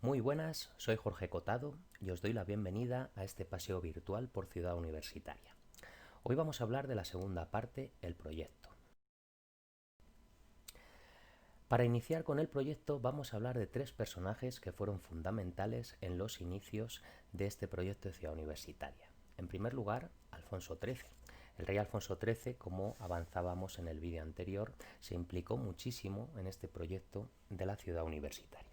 Muy buenas, soy Jorge Cotado y os doy la bienvenida a este paseo virtual por Ciudad Universitaria. Hoy vamos a hablar de la segunda parte, el proyecto. Para iniciar con el proyecto vamos a hablar de tres personajes que fueron fundamentales en los inicios de este proyecto de Ciudad Universitaria. En primer lugar, Alfonso XIII. El rey Alfonso XIII, como avanzábamos en el vídeo anterior, se implicó muchísimo en este proyecto de la Ciudad Universitaria.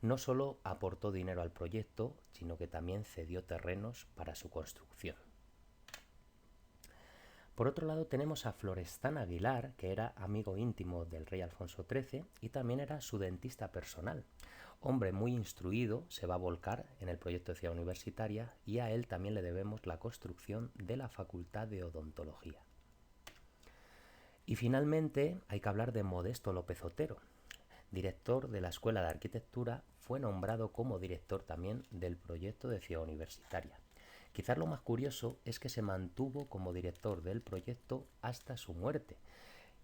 No solo aportó dinero al proyecto, sino que también cedió terrenos para su construcción. Por otro lado tenemos a Florestán Aguilar, que era amigo íntimo del rey Alfonso XIII y también era su dentista personal. Hombre muy instruido, se va a volcar en el proyecto de Ciudad Universitaria y a él también le debemos la construcción de la Facultad de Odontología. Y finalmente hay que hablar de Modesto López Otero, director de la Escuela de Arquitectura, fue nombrado como director también del proyecto de Ciudad Universitaria. Quizás lo más curioso es que se mantuvo como director del proyecto hasta su muerte,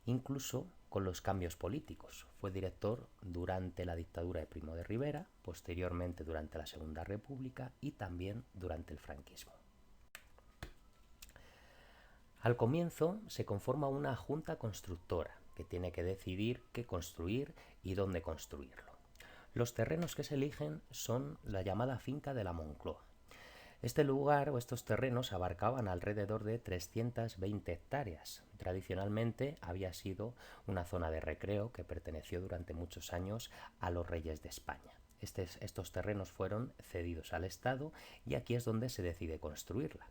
incluso con los cambios políticos. Fue director durante la dictadura de Primo de Rivera, posteriormente durante la Segunda República y también durante el franquismo. Al comienzo se conforma una junta constructora que tiene que decidir qué construir y dónde construirlo. Los terrenos que se eligen son la llamada finca de la Moncloa. Este lugar o estos terrenos abarcaban alrededor de 320 hectáreas. Tradicionalmente había sido una zona de recreo que perteneció durante muchos años a los reyes de España. Estos terrenos fueron cedidos al Estado y aquí es donde se decide construirla.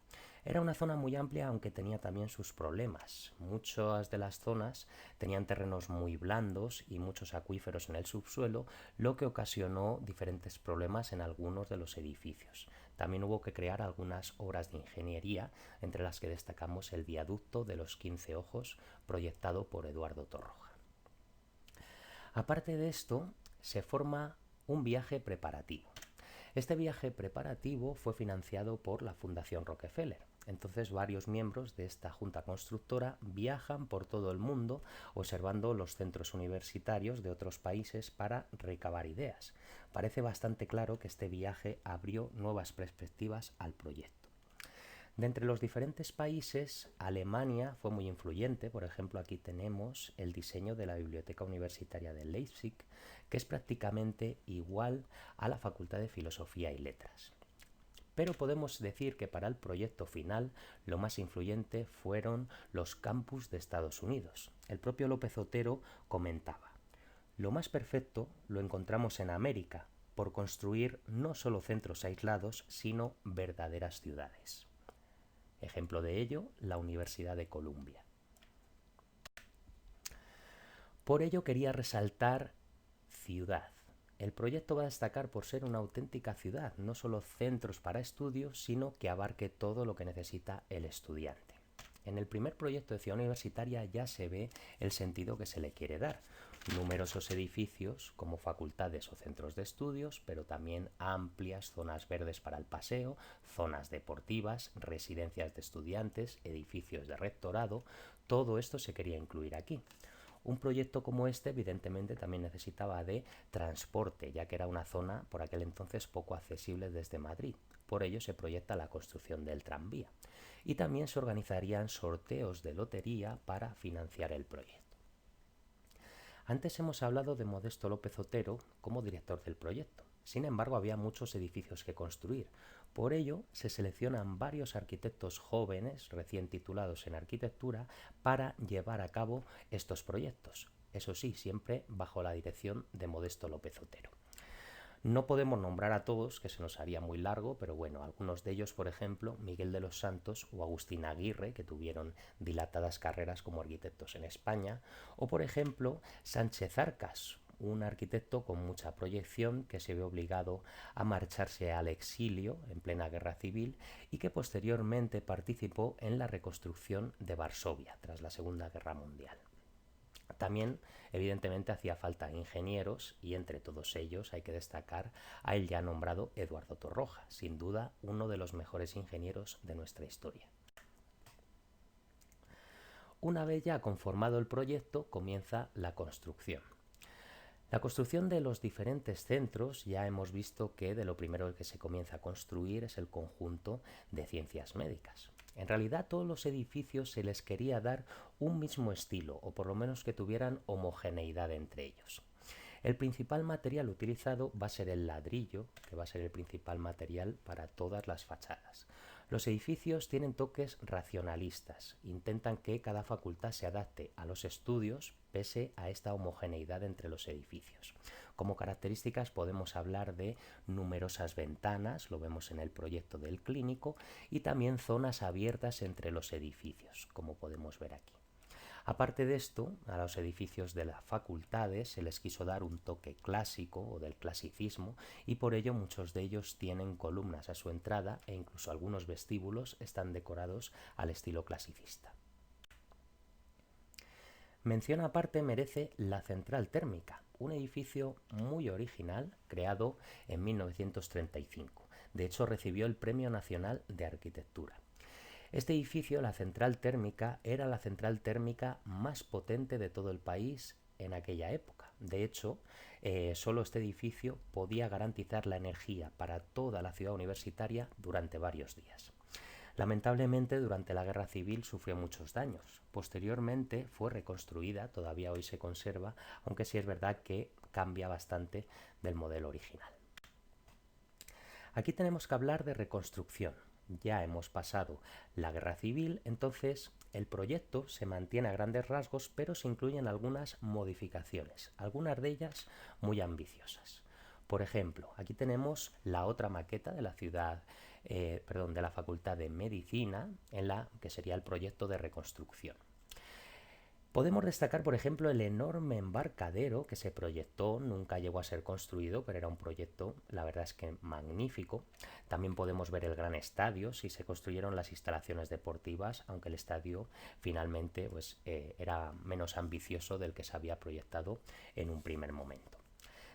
Era una zona muy amplia, aunque tenía también sus problemas. Muchas de las zonas tenían terrenos muy blandos y muchos acuíferos en el subsuelo, lo que ocasionó diferentes problemas en algunos de los edificios. También hubo que crear algunas obras de ingeniería, entre las que destacamos el viaducto de los 15 ojos, proyectado por Eduardo Torroja. Aparte de esto, se forma un viaje preparativo. Este viaje preparativo fue financiado por la Fundación Rockefeller. Entonces varios miembros de esta junta constructora viajan por todo el mundo observando los centros universitarios de otros países para recabar ideas. Parece bastante claro que este viaje abrió nuevas perspectivas al proyecto. De entre los diferentes países, Alemania fue muy influyente. Por ejemplo, aquí tenemos el diseño de la Biblioteca Universitaria de Leipzig, que es prácticamente igual a la Facultad de Filosofía y Letras. Pero podemos decir que para el proyecto final lo más influyente fueron los campus de Estados Unidos. El propio López Otero comentaba: lo más perfecto lo encontramos en América, por construir no solo centros aislados, sino verdaderas ciudades. Ejemplo de ello, la Universidad de Columbia. Por ello quería resaltar ciudad. El proyecto va a destacar por ser una auténtica ciudad, no solo centros para estudios, sino que abarque todo lo que necesita el estudiante. En el primer proyecto de Ciudad Universitaria ya se ve el sentido que se le quiere dar. Numerosos edificios como facultades o centros de estudios, pero también amplias zonas verdes para el paseo, zonas deportivas, residencias de estudiantes, edificios de rectorado. Todo esto se quería incluir aquí. Un proyecto como este evidentemente también necesitaba de transporte, ya que era una zona por aquel entonces poco accesible desde Madrid. Por ello se proyecta la construcción del tranvía. Y también se organizarían sorteos de lotería para financiar el proyecto. Antes hemos hablado de Modesto López Otero como director del proyecto. Sin embargo, había muchos edificios que construir. Por ello, se seleccionan varios arquitectos jóvenes recién titulados en arquitectura para llevar a cabo estos proyectos. Eso sí, siempre bajo la dirección de Modesto López Otero. No podemos nombrar a todos, que se nos haría muy largo, pero bueno, algunos de ellos, por ejemplo, Miguel de los Santos o Agustín Aguirre, que tuvieron dilatadas carreras como arquitectos en España, o por ejemplo, Sánchez Arcas, un arquitecto con mucha proyección que se ve obligado a marcharse al exilio en plena guerra civil y que posteriormente participó en la reconstrucción de Varsovia tras la Segunda Guerra Mundial. También, evidentemente, hacía falta ingenieros y entre todos ellos hay que destacar a el ya nombrado Eduardo Torroja, sin duda uno de los mejores ingenieros de nuestra historia. Una vez ya conformado el proyecto, comienza la construcción. La construcción de los diferentes centros, ya hemos visto que de lo primero que se comienza a construir es el conjunto de ciencias médicas. En realidad, todos los edificios se les quería dar un mismo estilo, o por lo menos que tuvieran homogeneidad entre ellos. El principal material utilizado va a ser el ladrillo, que va a ser el principal material para todas las fachadas. Los edificios tienen toques racionalistas, intentan que cada facultad se adapte a los estudios pese a esta homogeneidad entre los edificios. Como características podemos hablar de numerosas ventanas, lo vemos en el proyecto del clínico, y también zonas abiertas entre los edificios, como podemos ver aquí. Aparte de esto, a los edificios de las facultades se les quiso dar un toque clásico o del clasicismo y por ello muchos de ellos tienen columnas a su entrada e incluso algunos vestíbulos están decorados al estilo clasicista. Mención aparte merece la central térmica, un edificio muy original creado en 1935. De hecho, recibió el Premio Nacional de Arquitectura. Este edificio, la central térmica, era la central térmica más potente de todo el país en aquella época. De hecho, solo este edificio podía garantizar la energía para toda la ciudad universitaria durante varios días. Lamentablemente, durante la Guerra Civil sufrió muchos daños. Posteriormente fue reconstruida, todavía hoy se conserva, aunque sí es verdad que cambia bastante del modelo original. Aquí tenemos que hablar de reconstrucción. Ya hemos pasado la Guerra Civil, entonces el proyecto se mantiene a grandes rasgos, pero se incluyen algunas modificaciones, algunas de ellas muy ambiciosas. Por ejemplo, aquí tenemos la otra maqueta de la de la Facultad de Medicina, en la que sería el proyecto de reconstrucción. Podemos destacar, por ejemplo, el enorme embarcadero que se proyectó, nunca llegó a ser construido, pero era un proyecto, la verdad es que magnífico. También podemos ver el gran estadio, si se construyeron las instalaciones deportivas, aunque el estadio finalmente era menos ambicioso del que se había proyectado en un primer momento.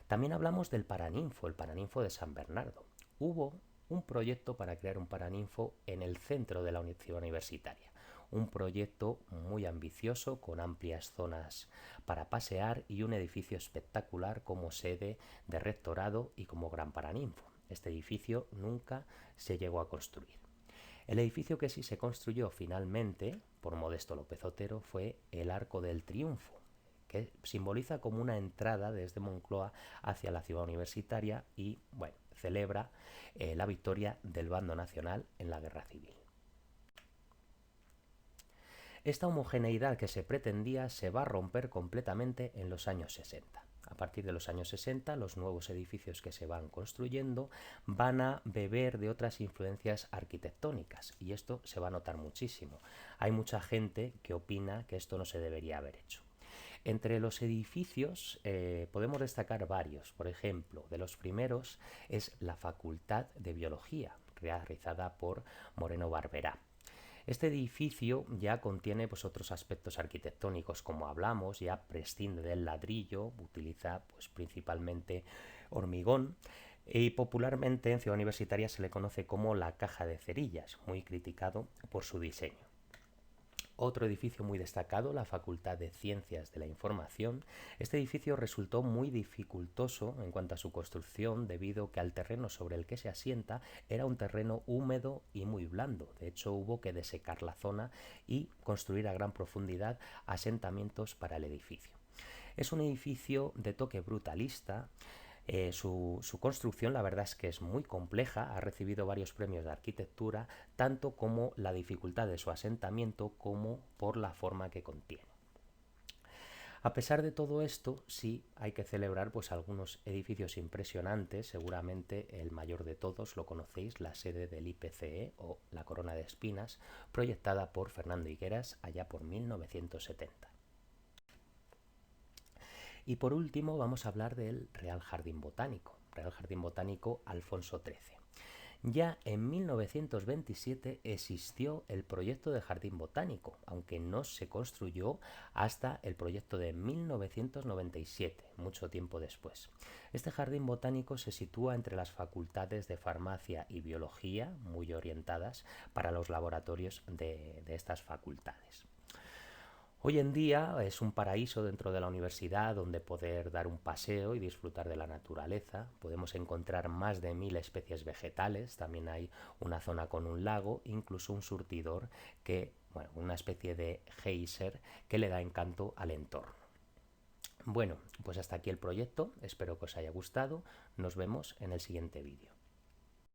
También hablamos del Paraninfo, el Paraninfo de San Bernardo. Hubo un proyecto para crear un Paraninfo en el centro de la ciudad universitaria. Un proyecto muy ambicioso con amplias zonas para pasear y un edificio espectacular como sede de rectorado y como gran Paraninfo. Este edificio nunca se llegó a construir. El edificio que sí se construyó finalmente por Modesto López Otero fue el Arco del Triunfo, que simboliza como una entrada desde Moncloa hacia la ciudad universitaria y celebra la victoria del bando nacional en la Guerra Civil. Esta homogeneidad que se pretendía se va a romper completamente en los años 60. A partir de los años 60, los nuevos edificios que se van construyendo van a beber de otras influencias arquitectónicas y esto se va a notar muchísimo. Hay mucha gente que opina que esto no se debería haber hecho. Entre los edificios podemos destacar varios. Por ejemplo, de los primeros es la Facultad de Biología, realizada por Moreno Barberá. Este edificio ya contiene otros aspectos arquitectónicos, como hablamos, ya prescinde del ladrillo, utiliza principalmente hormigón y popularmente en Ciudad Universitaria se le conoce como la caja de cerillas, muy criticado por su diseño. Otro edificio muy destacado, la Facultad de Ciencias de la Información. Este edificio resultó muy dificultoso en cuanto a su construcción debido a que el terreno sobre el que se asienta era un terreno húmedo y muy blando. De hecho, hubo que desecar la zona y construir a gran profundidad asentamientos para el edificio. Es un edificio de toque brutalista. Su construcción la verdad es que es muy compleja, ha recibido varios premios de arquitectura, tanto como la dificultad de su asentamiento como por la forma que contiene. A pesar de todo esto, sí hay que celebrar algunos edificios impresionantes, seguramente el mayor de todos lo conocéis, la sede del IPCE o la Corona de Espinas, proyectada por Fernando Higueras allá por 1970. Y por último vamos a hablar del Real Jardín Botánico Alfonso XIII. Ya en 1927 existió el proyecto de jardín botánico, aunque no se construyó hasta el proyecto de 1997, mucho tiempo después. Este jardín botánico se sitúa entre las facultades de farmacia y biología, muy orientadas para los laboratorios de estas facultades. Hoy en día es un paraíso dentro de la universidad donde poder dar un paseo y disfrutar de la naturaleza. Podemos encontrar más de 1000 especies vegetales, también hay una zona con un lago, incluso un surtidor que, bueno, una especie de geyser que le da encanto al entorno. Bueno, pues hasta aquí el proyecto, espero que os haya gustado, nos vemos en el siguiente vídeo.